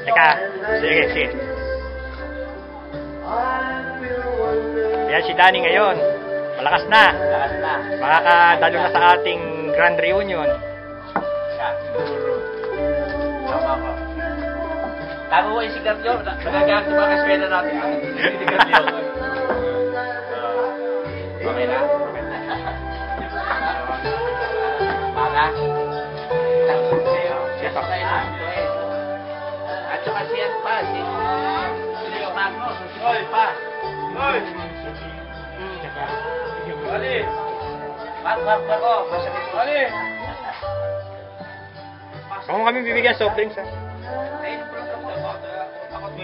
Teka, sige, sige. Yan si Danny ngayon. Malakas na. Lakas na. Makakadalo na sa ating grand reunion. Siya. Tama ko. Tama mo yung sigarilyo. Nagagamit sa mga kaswela natin. Sigarilyo. Okay na? Okay na. Para? Siya pa kayo na. At saka siyan pa. Si Leo Magno. Hoy pa. Hoy! Ali! Mark ko. Masakit ko. Ali! Kung kami bibigyan soft drinks, ha?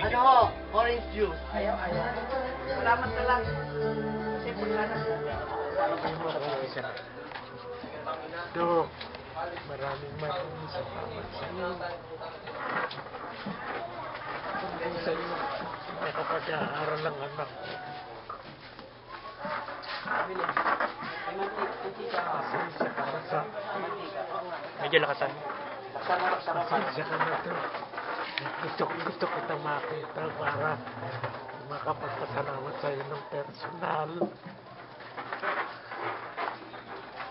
Ano? Orange juice. Ayaw. Salamat na lang. Kasi pagkakas na. Dok, maraming salamat sa inyo. Sa inyo, nakapag-aaral ng anak ko. Pasensya ka na sa... Medyo lakasan. Pasensya ka na to. Gusto kita makita para makapagpasalamat sa iyo ng personal.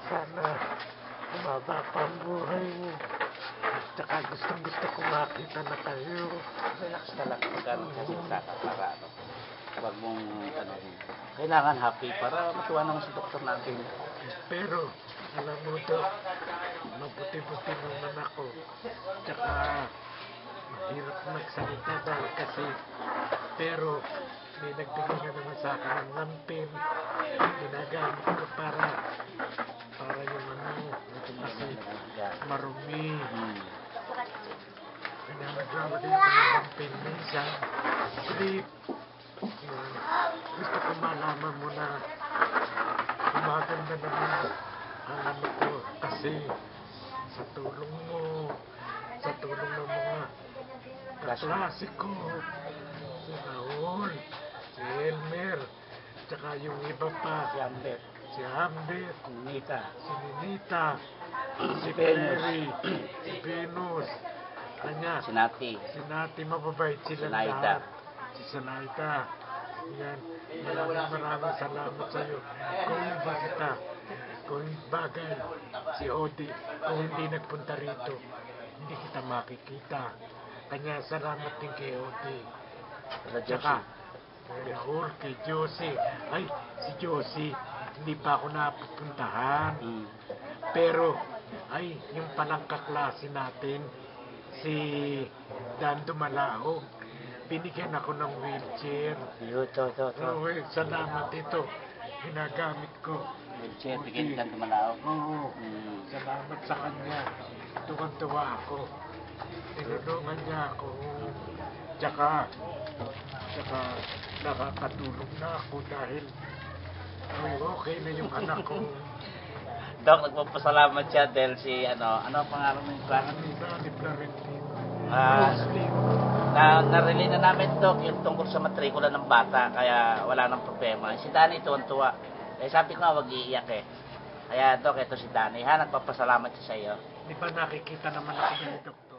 Sana umaba pa ang buhay mo. Tsaka gusto ko makita na kayo. Relax ka lang. Magkaroon kasi sa para ano. Huwag mong ano. Kailangan happy para matuwa naman sa doktor natin. Pero, alam mo to, mabuti-buti naman ako. Tsaka, mahirap magsalita dahil kasi, pero, may nagbigay na naman sa akin ng lampin. Ginagamit ko para yung ano, kasi marumi. Kaya naglalagay ako ng lampin minsan. Sleep. Gusto ko malaman mo na gumaganda naman ang ano ko kasi sa tulong mo, sa tulong ng mga kaklase ko, si Raul, si Elmer, tsaka yung iba pa, si Amber, si Ninita, si Perry, si Venus, kanya, Si Nati. mababait sila Sinaida. lahat. Si Sanaita. Yan. Maraming salamat sa iyo. Kung bagay, si Odi, kung hindi nagpunta rito, hindi kita makikita. Kanya salamat din kay Odi. Tsaka, kay Raul, kay Josie. Ay, si Josie, hindi pa ako napupuntahan. Pero, ay, yung palang kaklase natin, si Dan Dumalaog, binigyan ako ng wheelchair. Salamat ito. Ginagamit ko. Wheelchair, bigyan ka Dumalaog. Oo. Salamat sa kanya. Tuwan-tuwa ako. Tinulungan niya ako. Tsaka nakakatulog na ako dahil okay na yung anak ko. Dok, nagpapasalamat siya dahil si ano ang pangalan mo yung klan? Na-relay na namin, Dok, yung tungkol sa matrikula ng bata, kaya wala nang problema. Si Danny tuwan-tuwa. Eh, sabi ko nga, wag iiyak eh. Kaya, Dok, ito si Danny. Nagpapasalamat siya sa iyo. Di ba nakikita naman ako ng doktor?